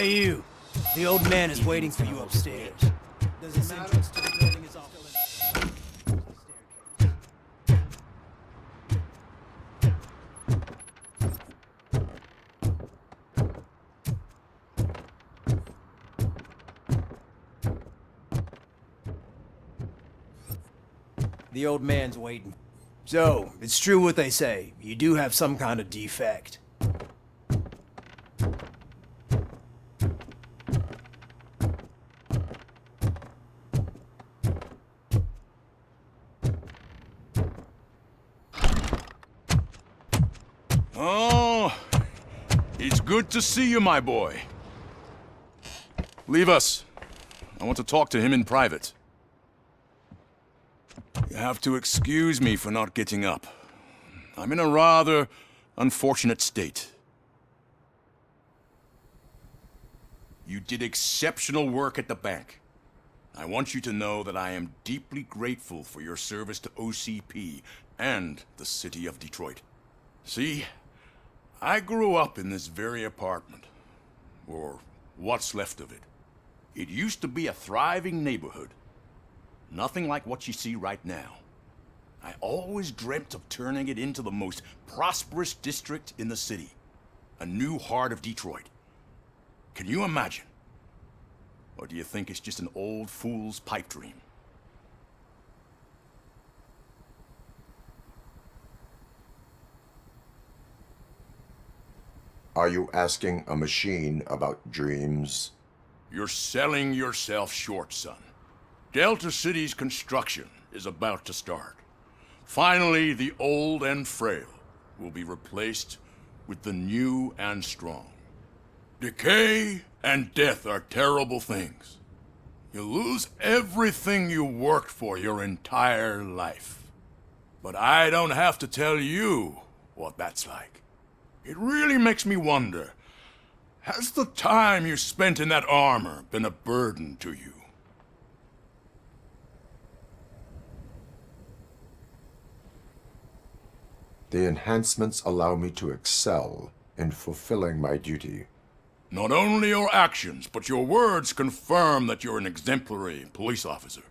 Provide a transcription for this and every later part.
Hey, you. The old man is waiting for you upstairs. There's this entrance to the building is off limits. The old man's waiting. So, it's true what they say. You do have some kind of defect. Oh, it's good to see you, my boy. Leave us. I want to talk to him in private. You have to excuse me for not getting up. I'm in a rather unfortunate state. You did exceptional work at the bank. I want you to know that I am deeply grateful for your service to OCP and the city of Detroit. See, I grew up in this very apartment, or what's left of it. It used to be a thriving neighborhood. Nothing like what you see right now. I always dreamt of turning it into the most prosperous district in the city. A new heart of Detroit. Can you imagine? Or do you think it's just an old fool's pipe dream? Are you asking a machine about dreams? You're selling yourself short, son. Delta City's construction is about to start. Finally, the old and frail will be replaced with the new and strong. Decay and death are terrible things. You lose everything you worked for your entire life. But I don't have to tell you what that's like. It really makes me wonder, has the time you spent in that armor been a burden to you? The enhancements allow me to excel in fulfilling my duty. Not only your actions, but your words confirm that you're an exemplary police officer.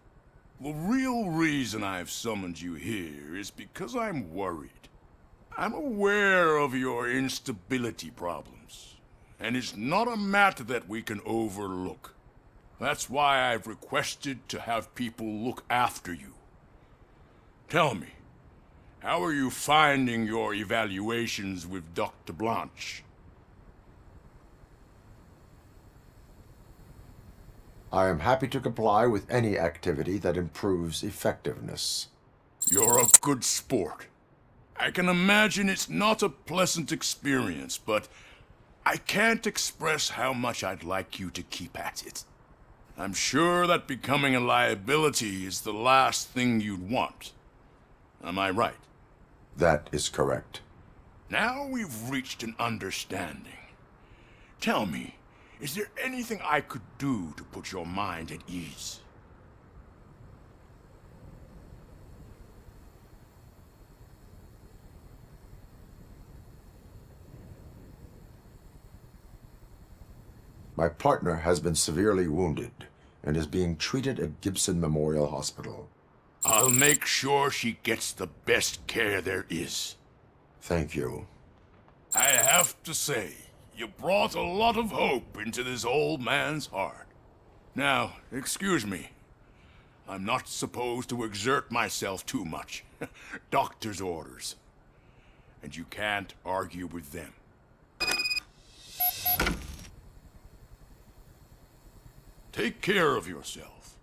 The real reason I've summoned you here is because I'm worried. I'm aware of your instability problems, and it's not a matter that we can overlook. That's why I've requested to have people look after you. Tell me, how are you finding your evaluations with Dr. Blanche? I am happy to comply with any activity that improves effectiveness. You're a good sport. I can imagine it's not a pleasant experience, but I can't express how much I'd like you to keep at it. I'm sure that becoming a liability is the last thing you'd want. Am I right? That is correct. Now we've reached an understanding. Tell me, is there anything I could do to put your mind at ease? My partner has been severely wounded and is being treated at Gibson Memorial Hospital. I'll make sure she gets the best care there is. Thank you. I have to say, you brought a lot of hope into this old man's heart. Now, excuse me. I'm not supposed to exert myself too much. Doctor's orders. And you can't argue with them. Take care of yourself.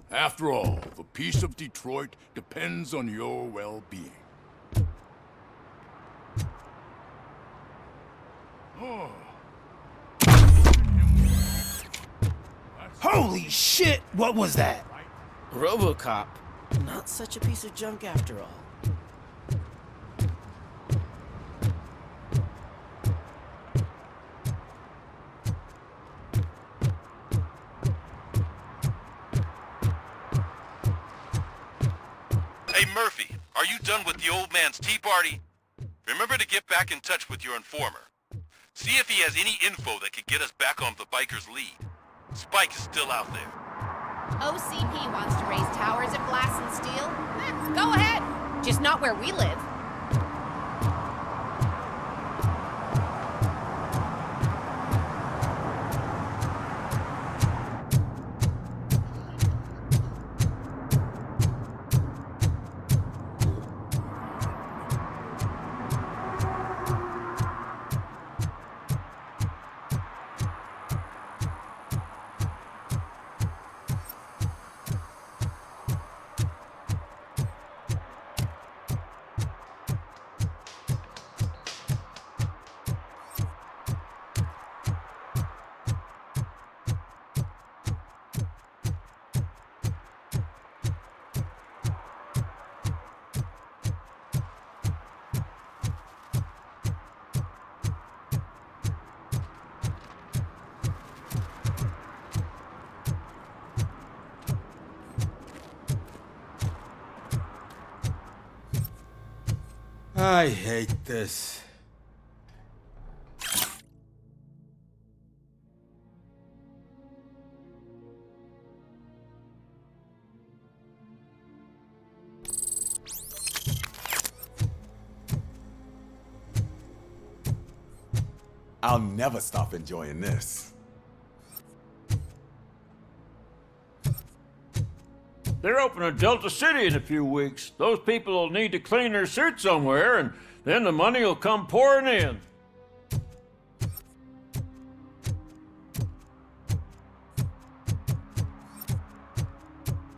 After all, the peace of Detroit depends on your well-being. Oh. Holy shit! What was that? RoboCop. Not such a piece of junk after all. Hey Murphy, are you done with the old man's tea party? Remember to get back in touch with your informer. See if he has any info that could get us back on the biker's lead. Spike is still out there. OCP wants to raise towers of glass and steel? Go ahead. Just not where we live. I hate this. I'll never stop enjoying this. They're opening Delta City in a few weeks. Those people will need to clean their suits somewhere, and then the money will come pouring in.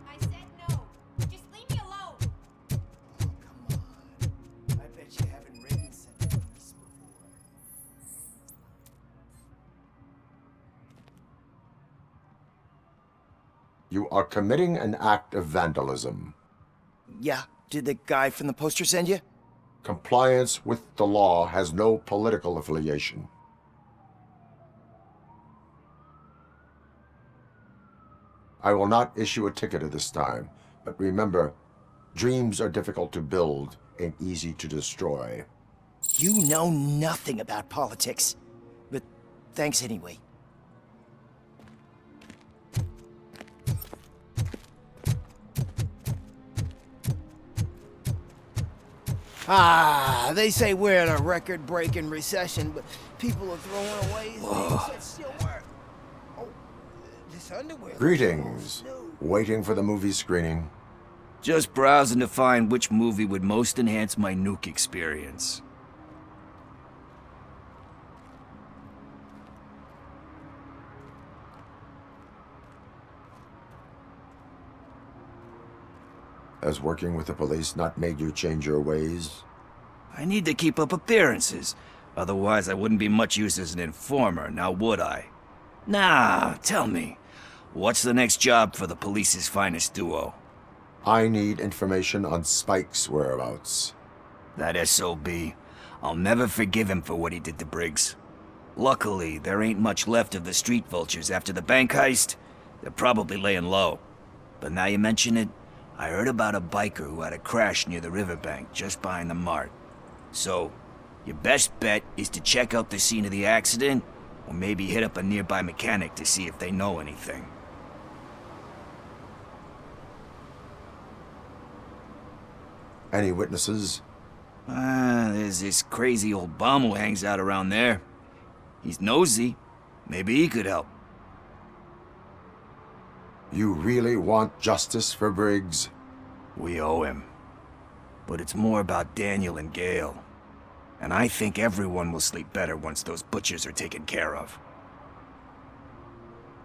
I said no. Just leave me alone. Come on. I bet you haven't written such a piece before. You are committing an act of vandalism. Yeah, did the guy from the poster send you? Compliance with the law has no political affiliation. I will not issue a ticket at this time, but remember, dreams are difficult to build and easy to destroy. You know nothing about politics. But thanks anyway. Ah, they say we're in a record-breaking recession, but people are throwing away things that still work. Oh, this underwear. Greetings. Waiting for the movie screening. Just browsing to find which movie would most enhance my nuke experience. Has working with the police not made you change your ways? I need to keep up appearances. Otherwise, I wouldn't be much use as an informer, now would I? Nah, tell me. What's the next job for the police's finest duo? I need information on Spike's whereabouts. That SOB. I'll never forgive him for what he did to Briggs. Luckily, there ain't much left of the street vultures after the bank heist. They're probably laying low. But now you mention it, I heard about a biker who had a crash near the riverbank just behind the mart. So, your best bet is to check out the scene of the accident, or maybe hit up a nearby mechanic to see if they know anything. Any witnesses? There's this crazy old bum who hangs out around there. He's nosy. Maybe he could help. You really want justice for Briggs? We owe him. But it's more about Daniel and Gale. And I think everyone will sleep better once those butchers are taken care of.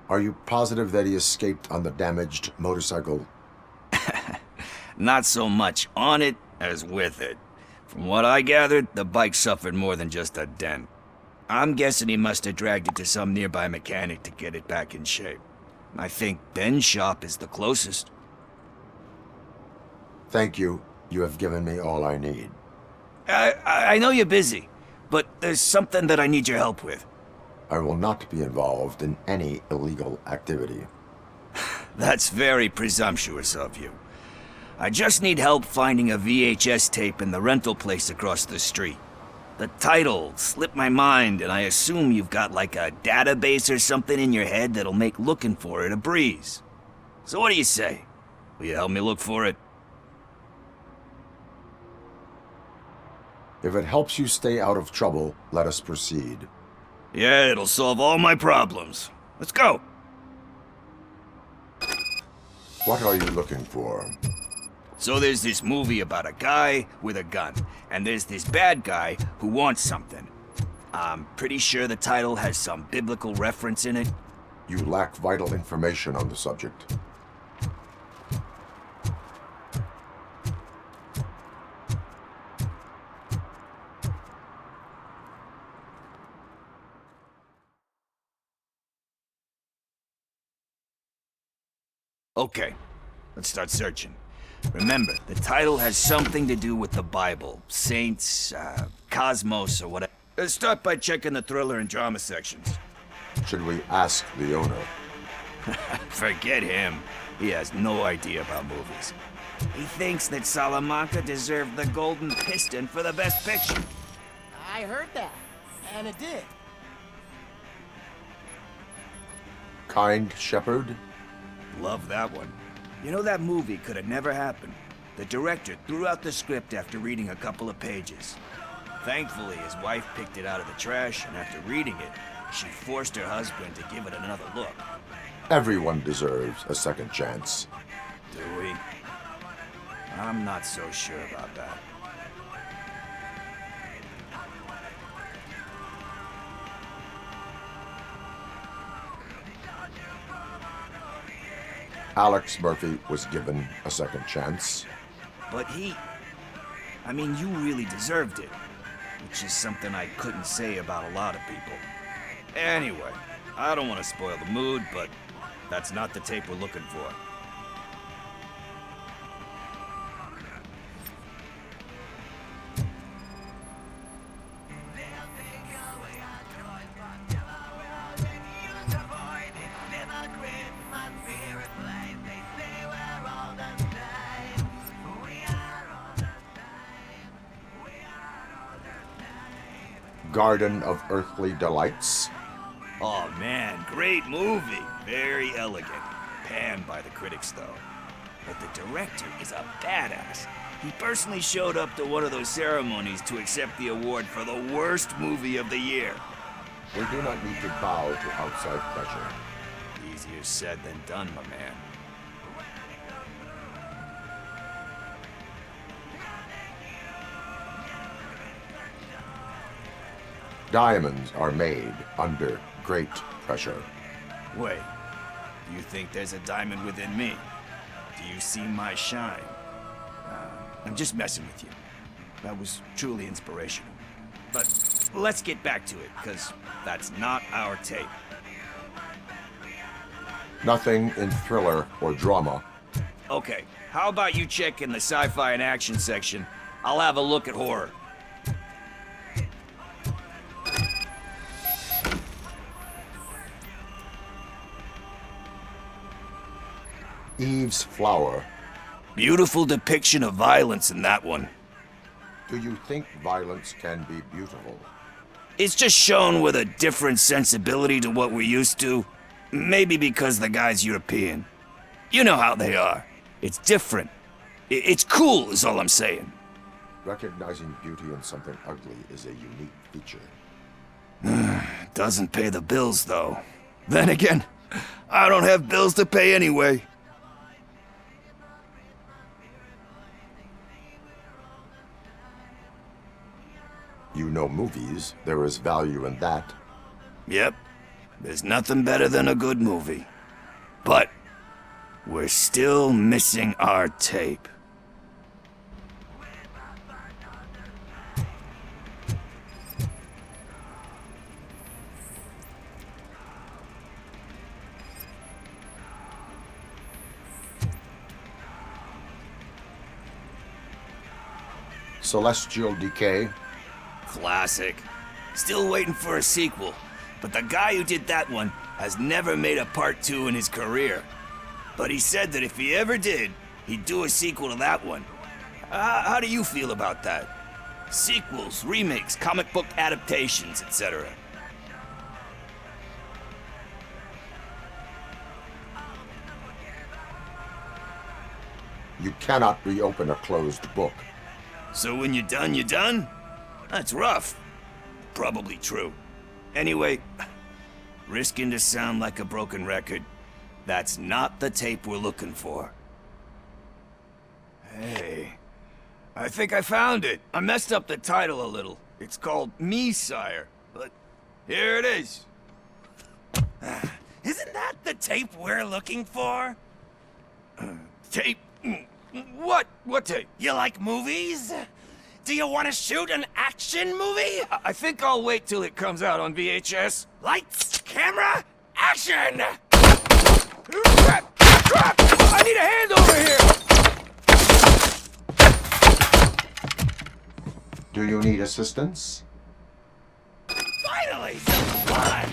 Are you positive that he escaped on the damaged motorcycle? Not so much on it as with it. From what I gathered, the bike suffered more than just a dent. I'm guessing he must have dragged it to some nearby mechanic to get it back in shape. I think Ben's shop is the closest. Thank you. You have given me all I need. I know you're busy, but there's something that I need your help with. I will not be involved in any illegal activity. That's very presumptuous of you. I just need help finding a VHS tape in the rental place across the street. The title slipped my mind, and I assume you've got like a database or something in your head that'll make looking for it a breeze. So what do you say? Will you help me look for it? If it helps you stay out of trouble, let us proceed. Yeah, it'll solve all my problems. Let's go. What are you looking for? So there's this movie about a guy with a gun, and there's this bad guy who wants something. I'm pretty sure the title has some biblical reference in it. You lack vital information on the subject. Okay, let's start searching. Remember, the title has something to do with the Bible, saints, cosmos, or whatever. Let's start by checking the thriller and drama sections. Should we ask the owner? Forget him. He has no idea about movies. He thinks that Salamanca deserved the Golden Piston for the Best Picture. I heard that, and it did. Kind Shepherd? Love that one. You know, that movie could have never happened. The director threw out the script after reading a couple of pages. Thankfully, his wife picked it out of the trash, and after reading it, she forced her husband to give it another look. Everyone deserves a second chance. Do we? I'm not so sure about that. Alex Murphy was given a second chance. But I mean, you really deserved it. Which is something I couldn't say about a lot of people. Anyway, I don't want to spoil the mood, but that's not the tape we're looking for. Garden of Earthly Delights. Oh man, great movie. Very elegant. Panned by the critics though. But the director is a badass. He personally showed up to one of those ceremonies to accept the award for the worst movie of the year. We do not need to bow to outside pressure. Easier said than done, my man. Diamonds are made under great pressure. Wait, do you think there's a diamond within me? Do you see my shine? I'm just messing with you. That was truly inspirational. But let's get back to it, because that's not our tape. Nothing in thriller or drama. Okay, how about you check in the sci-fi and action section? I'll have a look at horror. Eve's Flower. Beautiful depiction of violence in that one. Do you think violence can be beautiful? It's just shown with a different sensibility to what we're used to. Maybe because the guy's European. You know how they are. It's different. It's cool is all I'm saying. Recognizing beauty in something ugly is a unique feature. Doesn't pay the bills, though. Then again, I don't have bills to pay anyway. You know movies. There is value in that. Yep. There's nothing better than a good movie. But we're still missing our tape. Celestial Decay. Classic. Still waiting for a sequel, but the guy who did that one has never made a part 2 in his career. But he said that if he ever did, he'd do a sequel to that one. How do you feel about that? Sequels, remakes, comic book adaptations, etc. You cannot reopen a closed book. So when you're done, you're done? That's rough. Probably true. Anyway, risking to sound like a broken record, that's not the tape we're looking for. Hey, I think I found it. I messed up the title a little. It's called Me, Sire, but here it is. Isn't that the tape we're looking for? Tape? What? What tape? You like movies? Do you want to shoot an action movie? I think I'll wait till it comes out on VHS. Lights, camera, action! Crap! Crap! I need a hand over here! Do you need assistance? Finally, some blood!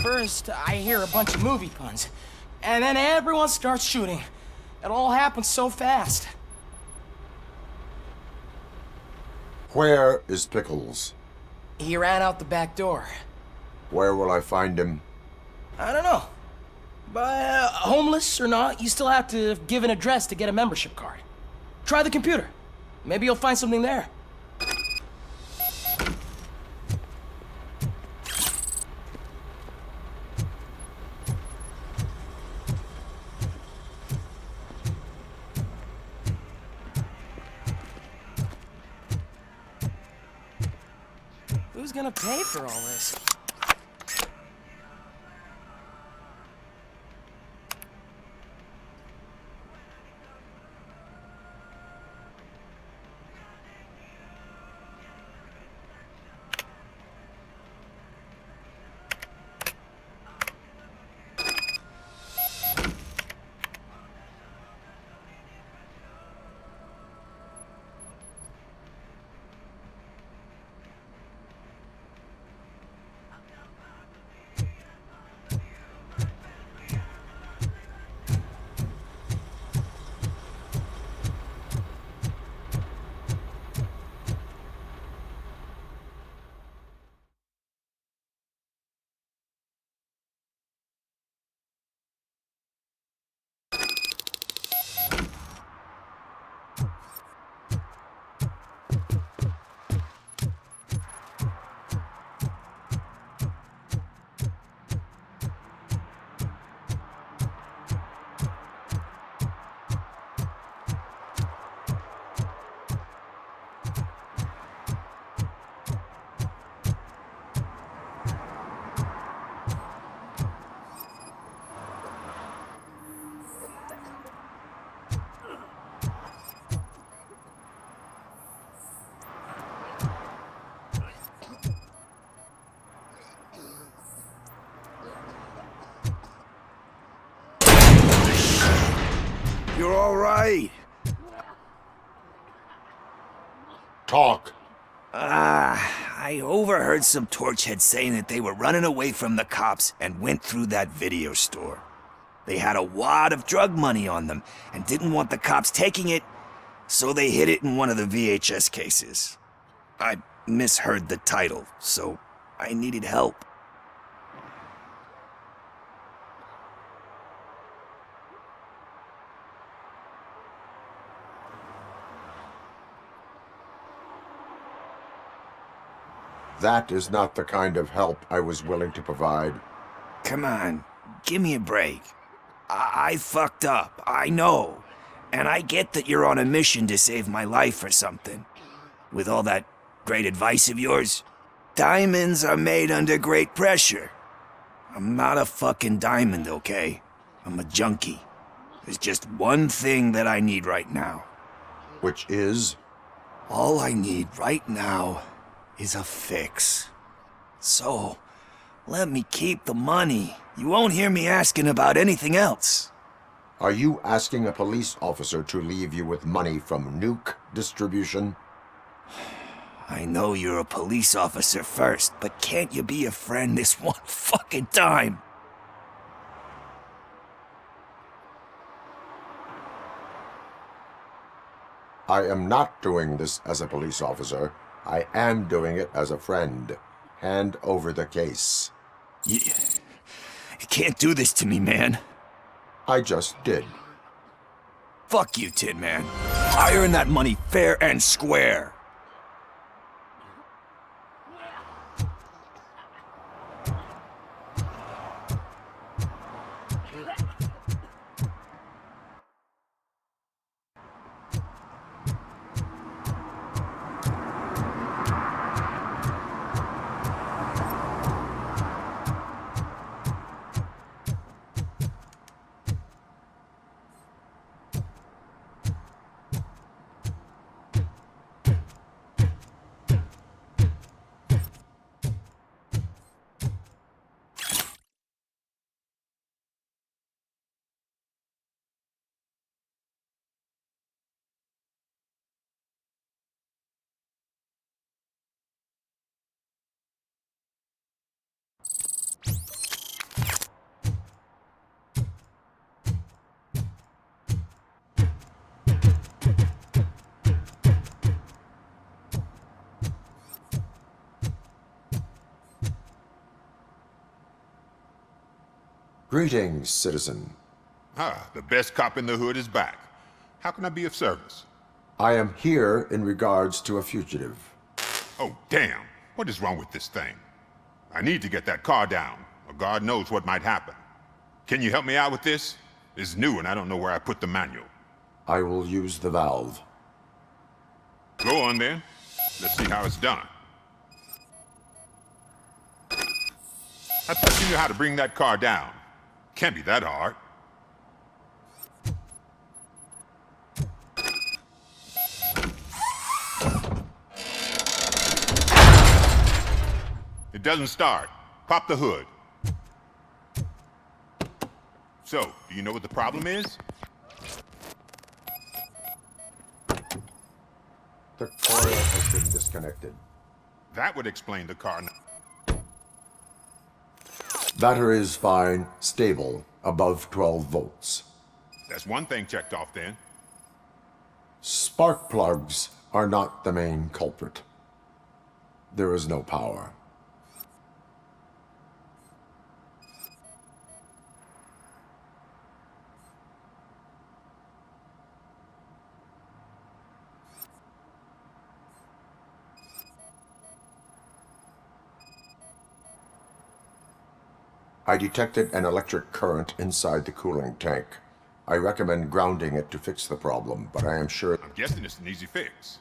First, I hear a bunch of movie puns, and then everyone starts shooting. It all happens so fast. Where is Pickles? He ran out the back door. Where will I find him? I don't know. But homeless or not, you still have to give an address to get a membership card. Try the computer. Maybe you'll find something there. Who's gonna pay for all this? You're all right. Talk. I overheard some torchheads saying that they were running away from the cops and went through that video store. They had a wad of drug money on them and didn't want the cops taking it, so they hid it in one of the VHS cases. I misheard the title, so I needed help. That is not the kind of help I was willing to provide. Come on, give me a break. I fucked up, I know. And I get that you're on a mission to save my life or something. With all that great advice of yours? Diamonds are made under great pressure. I'm not a fucking diamond, okay? I'm a junkie. There's just one thing that I need right now. Which is? All I need right now is a fix. So, let me keep the money. You won't hear me asking about anything else. Are you asking a police officer to leave you with money from nuke distribution? I know you're a police officer first, but can't you be a friend this one fucking time? I am not doing this as a police officer. I am doing it as a friend. Hand over the case. You can't do this to me, man. I just did. Fuck you, Tin Man. I earned that money fair and square. Greetings, citizen. Ah, the best cop in the hood is back. How can I be of service? I am here in regards to a fugitive. Oh, damn. What is wrong with this thing? I need to get that car down, or God knows what might happen. Can you help me out with this? It's new and I don't know where I put the manual. I will use the valve. Go on then. Let's see how it's done. I thought you knew how to bring that car down. Can't be that hard. It doesn't start. Pop the hood. So, do you know what the problem is? The coil has been disconnected. That would explain the car. Battery is fine, stable, above 12 volts. That's one thing checked off then. Spark plugs are not the main culprit. There is no power. I detected an electric current inside the cooling tank. I recommend grounding it to fix the problem, but I am sure... I'm guessing it's an easy fix.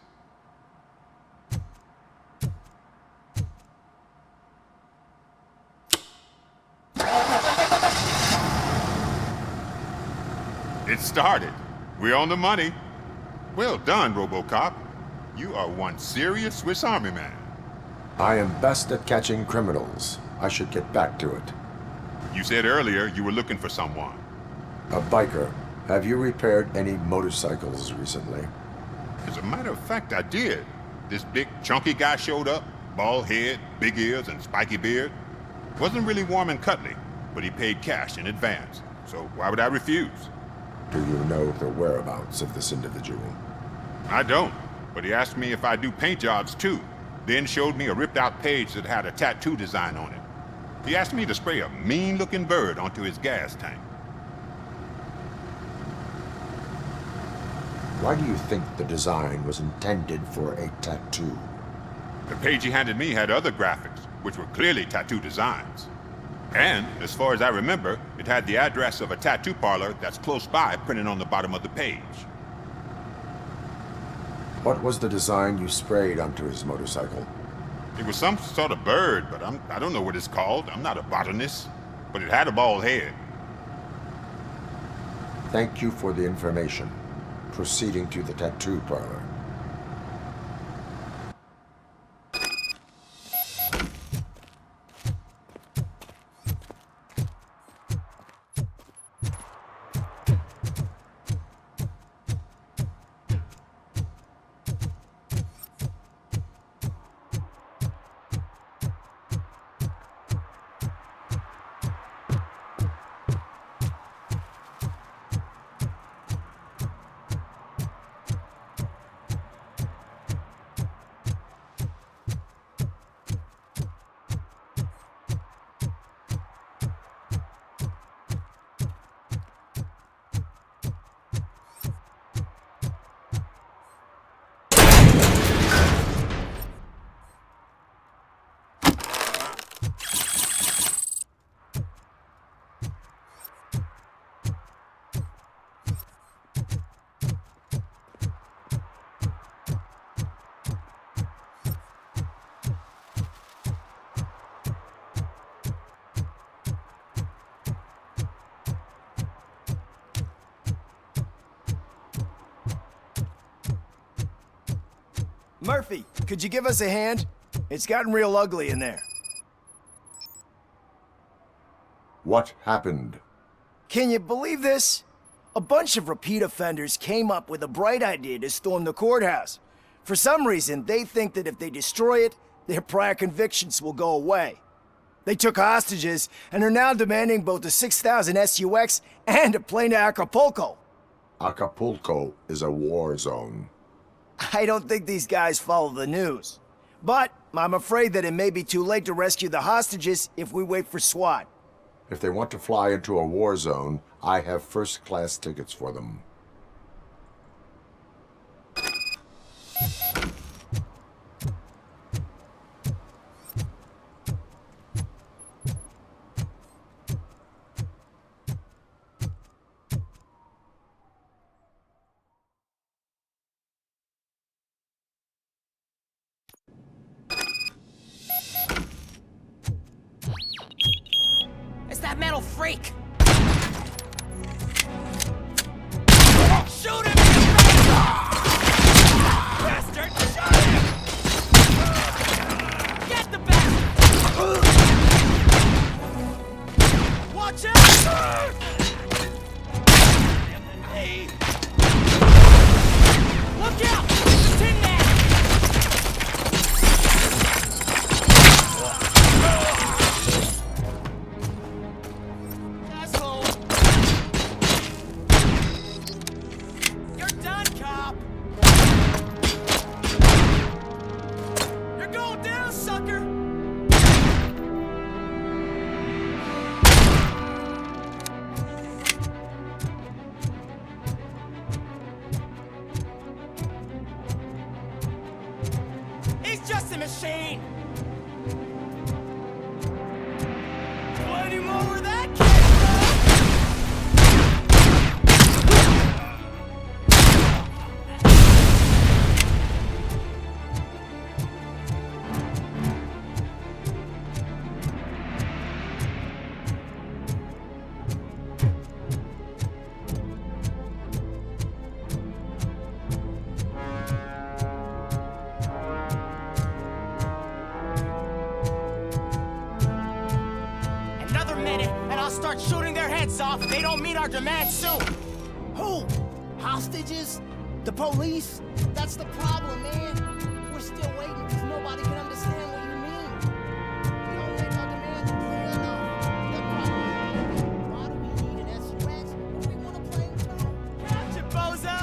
It started. We're on the money. Well done, RoboCop. You are one serious Swiss Army man. I am best at catching criminals. I should get back to it. You said earlier you were looking for someone. A biker. Have you repaired any motorcycles recently? As a matter of fact, I did. This big, chunky guy showed up. Bald head, big ears, and spiky beard. Wasn't really warm and cuddly, but he paid cash in advance. So why would I refuse? Do you know the whereabouts of this individual? I don't, but he asked me if I do paint jobs too. Then showed me a ripped-out page that had a tattoo design on it. He asked me to spray a mean-looking bird onto his gas tank. Why do you think the design was intended for a tattoo? The page he handed me had other graphics, which were clearly tattoo designs. And, as far as I remember, it had the address of a tattoo parlor that's close by printed on the bottom of the page. What was the design you sprayed onto his motorcycle? It was some sort of bird, but I don't know what it's called. I'm not a botanist. But it had a bald head. Thank you for the information. Proceeding to the tattoo parlor. Murphy, could you give us a hand? It's gotten real ugly in there. What happened? Can you believe this? A bunch of repeat offenders came up with a bright idea to storm the courthouse. For some reason, they think that if they destroy it, their prior convictions will go away. They took hostages and are now demanding both a 6,000 SUX and a plane to Acapulco. Acapulco is a war zone. I don't think these guys follow the news. But I'm afraid that it may be too late to rescue the hostages if we wait for SWAT. If they want to fly into a war zone, I have first-class tickets for them. It's that metal freak! Shoot him in the face! Bastard! Shoot him! Get the bastard! Watch out! Look out! It's a tin man! Asshole! You're done, cop! You're going down, sucker! He's just a machine! Plenty more where that came Another minute, and I'll start shooting their heads off if they don't meet our demands soon. Who? Hostages? The police? That's the problem, man. We're still waiting because nobody can understand what you mean. We don't make our demands clear enough. The problem is, why do we need an SUX if we want to plane too? Gotcha, bozo!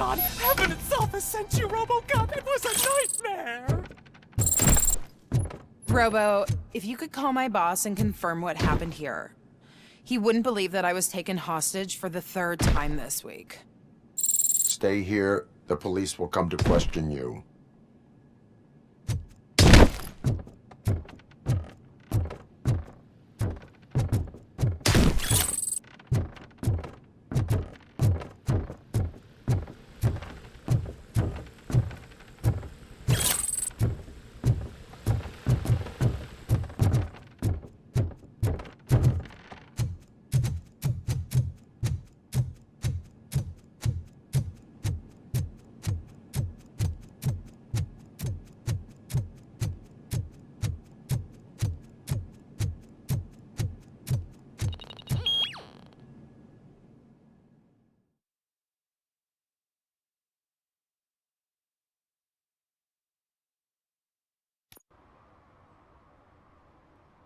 God, heaven itself has sent you, RoboCop. It was a nightmare. Robo, if you could call my boss and confirm what happened here. He wouldn't believe that I was taken hostage for the 3rd time this week. Stay here. The police will come to question you.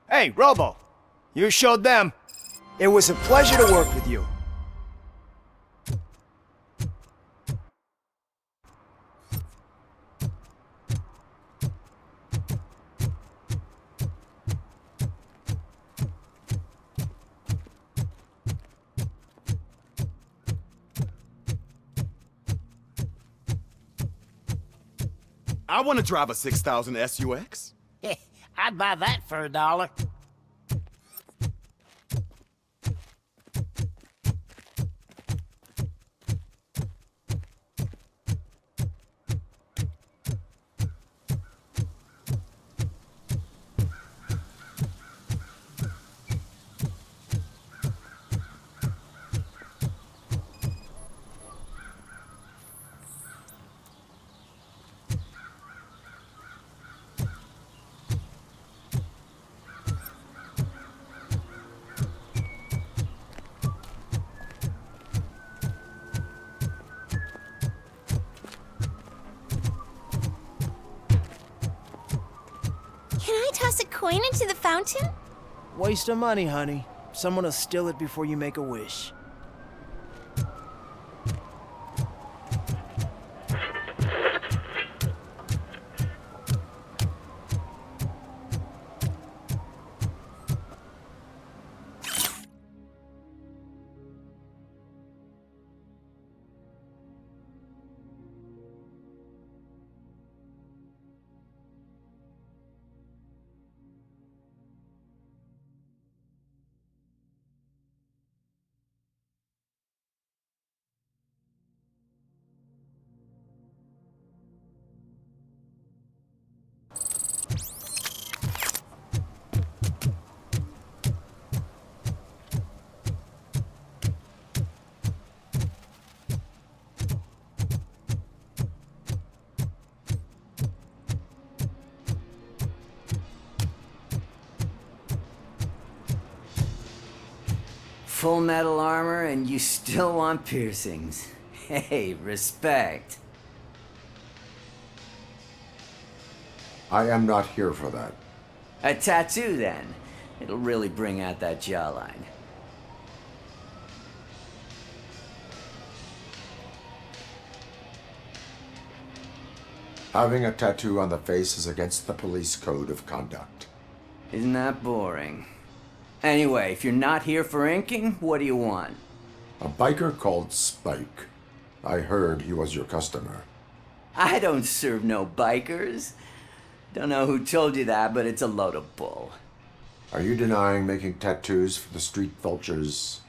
Hey, Robo! You showed them. It was a pleasure to work with you. I want to drive a 6000 SUX. I'd buy that for $1. Can I toss a coin into the fountain? Waste of money, honey. Someone will steal it before you make a wish. Full metal armor and you still want piercings. Hey, respect. I am not here for that. A tattoo, then. It'll really bring out that jawline. Having a tattoo on the face is against the police code of conduct. Isn't that boring? Anyway, if you're not here for inking, what do you want? A biker called Spike. I heard he was your customer. I don't serve no bikers. Don't know who told you that, but it's a load of bull. Are you denying making tattoos for the street vultures?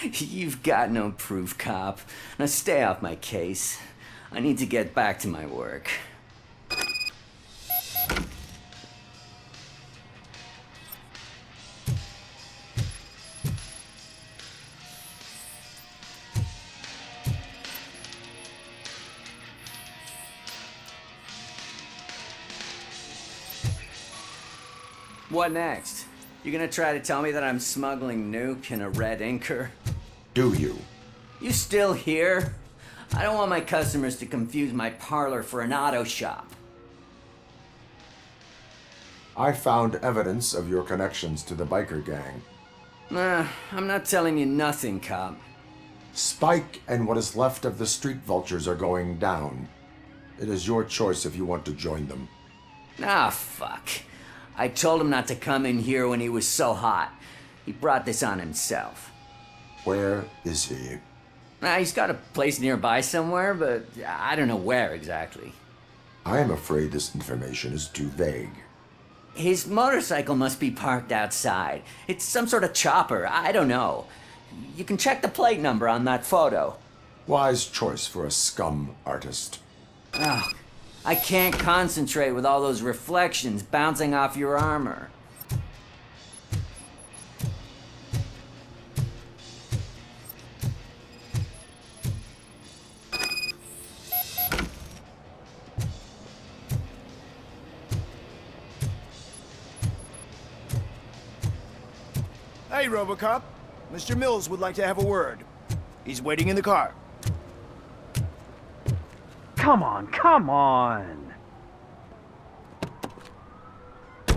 You've got no proof, cop. Now stay off my case. I need to get back to my work. What next? You gonna try to tell me that I'm smuggling nuke in a red inker? Do you? You still here? I don't want my customers to confuse my parlor for an auto shop. I found evidence of your connections to the biker gang. I'm not telling you nothing, cop. Spike and what is left of the street vultures are going down. It is your choice if you want to join them. Ah, fuck. I told him not to come in here when he was so hot. He brought this on himself. Where is he? He's got a place nearby somewhere, but I don't know where exactly. I am afraid this information is too vague. His motorcycle must be parked outside. It's some sort of chopper. I don't know. You can check the plate number on that photo. Wise choice for a scum artist. Oh, I can't concentrate with all those reflections bouncing off your armor. Hey, RoboCop. Mr. Mills would like to have a word. He's waiting in the car. Come on, come on!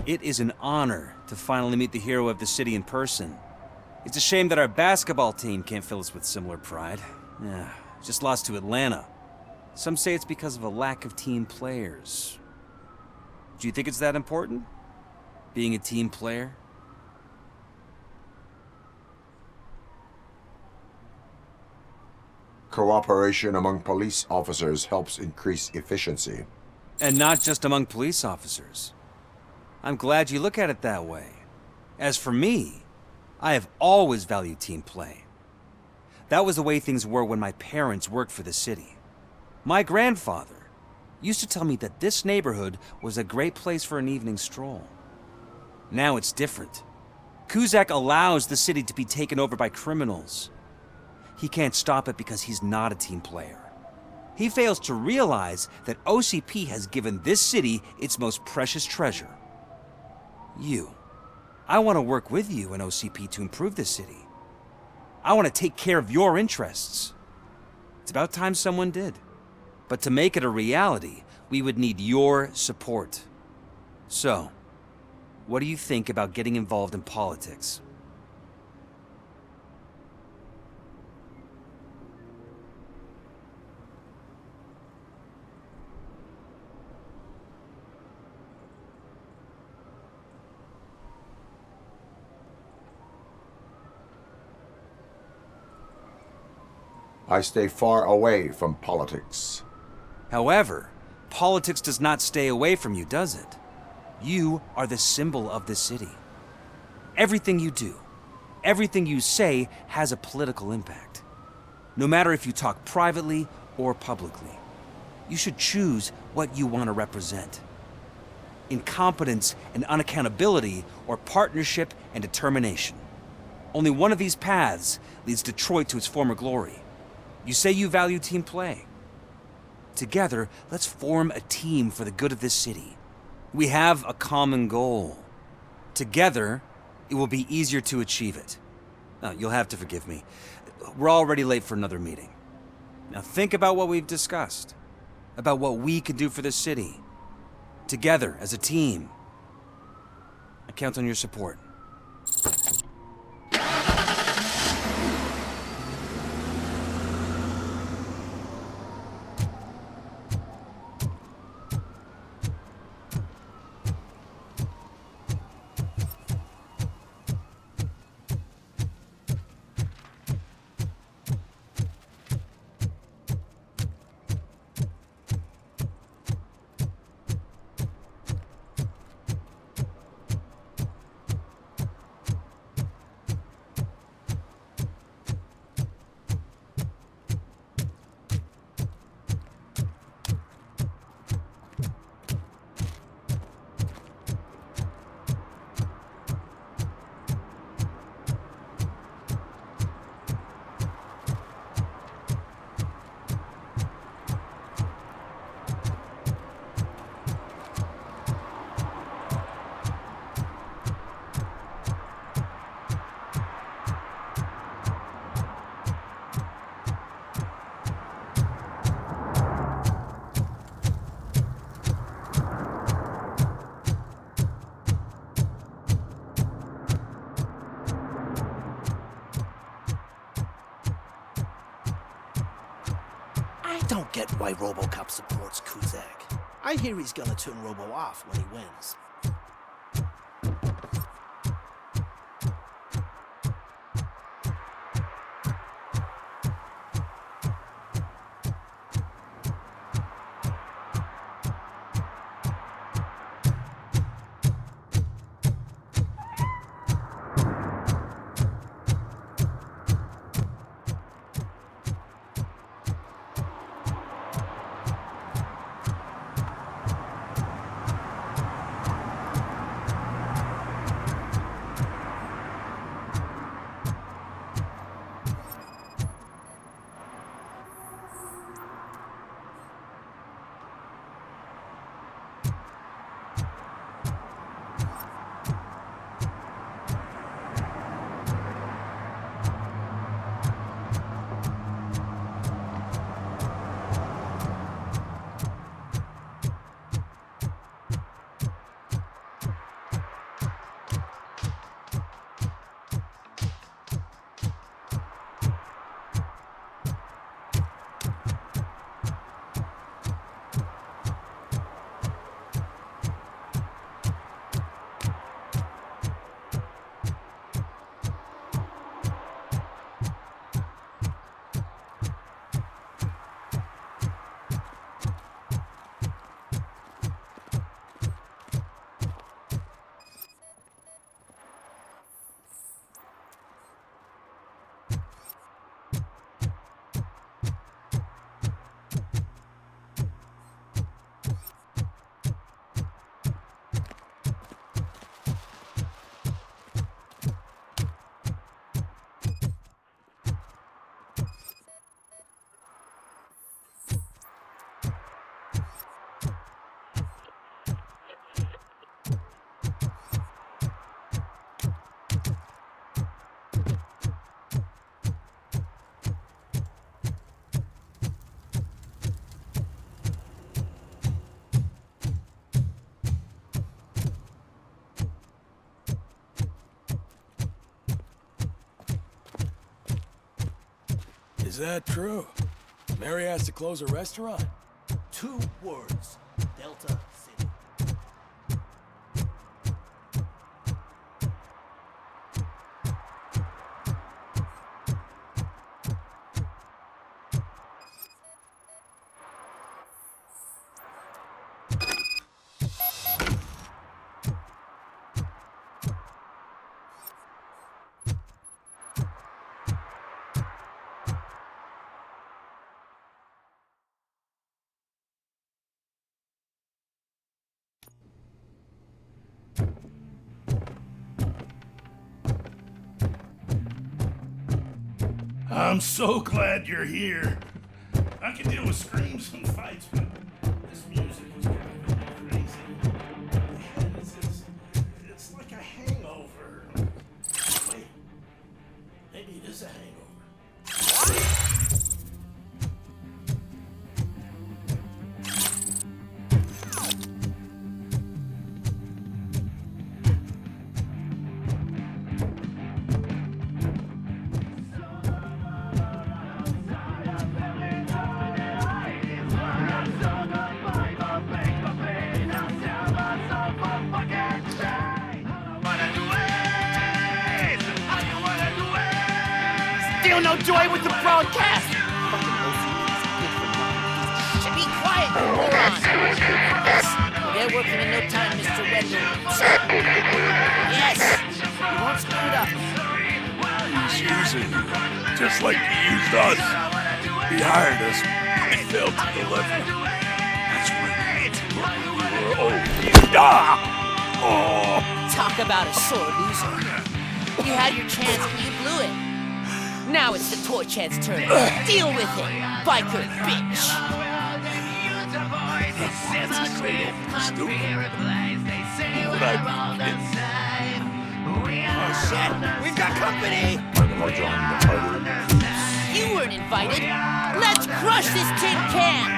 It is an honor to finally meet the hero of the city in person. It's a shame that our basketball team can't fill us with similar pride. Yeah, just lost to Atlanta. Some say it's because of a lack of team players. Do you think it's that important? Being a team player? Cooperation among police officers helps increase efficiency. And not just among police officers. I'm glad you look at it that way. As for me, I have always valued team play. That was the way things were when my parents worked for the city. My grandfather used to tell me that this neighborhood was a great place for an evening stroll. Now it's different. Cusack allows the city to be taken over by criminals. He can't stop it because he's not a team player. He fails to realize that OCP has given this city its most precious treasure. You. I want to work with you and OCP to improve this city. I want to take care of your interests. It's about time someone did. But to make it a reality, we would need your support. So, what do you think about getting involved in politics? I stay far away from politics. However, politics does not stay away from you, does it? You are the symbol of the city. Everything you do, everything you say has a political impact. No matter if you talk privately or publicly, you should choose what you want to represent. Incompetence and unaccountability, or partnership and determination. Only one of these paths leads Detroit to its former glory. You say you value team play. Together, let's form a team for the good of this city. We have a common goal. Together, it will be easier to achieve it. Now, you'll have to forgive me. We're already late for another meeting. Now think about what we've discussed. About what we can do for this city. Together, as a team. I count on your support. don't get why RoboCop supports Kuzak. I hear he's gonna turn Robo off when he wins. Is that true? Mary has to close a restaurant? 2 words. Delta City. I'm so glad you're here. I can deal with screams and fights, but this music is driving me crazy. It's like a hangover. Wait, maybe it is a hangover. Still no joy with the broadcast! Should be quiet, you moron! Yes, they're working in no time, Mr. Wendell. Yes, we won't screw it up. He's using you, just like he used us. He hired us, but he failed to deliver. That's when we were old. Talk about a sore loser. You had your chance and you blew it. Now it's the toy chance turn. Deal with it, biker bitch. Oh shit, we've got company! You weren't invited. Let's crush this tin can!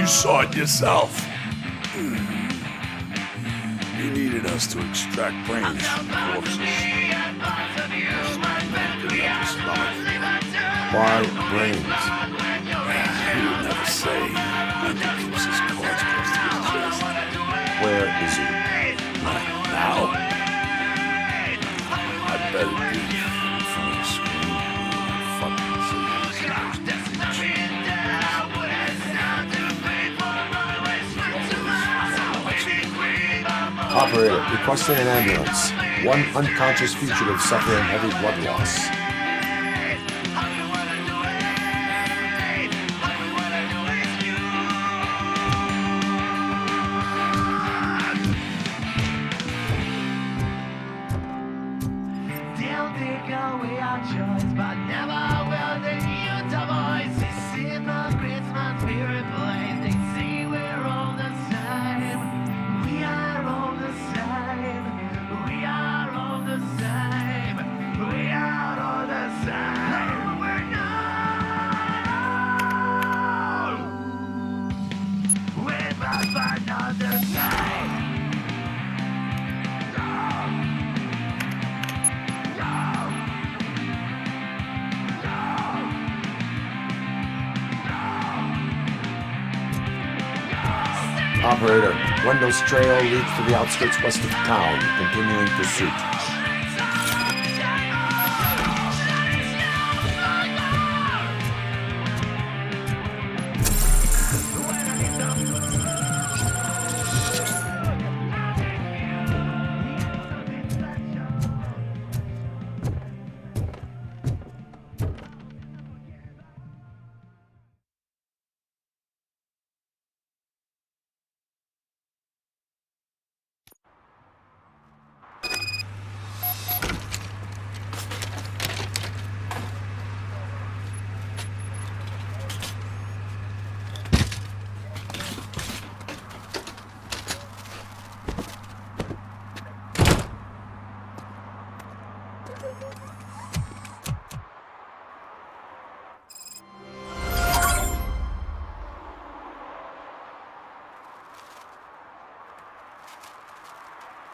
You saw it yourself. You needed us to extract brains from corpses. Why brains? He would never say. I think keeps his cards close to his chest. Where is he? Now? I bet it be in front of the screen. Fucking Operator, requesting an ambulance. One unconscious fugitive suffering heavy blood loss. They'll take away our choice, but never will they use our voice. This hypocrites must be replaced. They say we're all the same. We are all the same. We are all the same. We are all the same. No, we're not. We're but not the same. Operator, Wendell's trail leads to the outskirts west of town, continuing pursuit.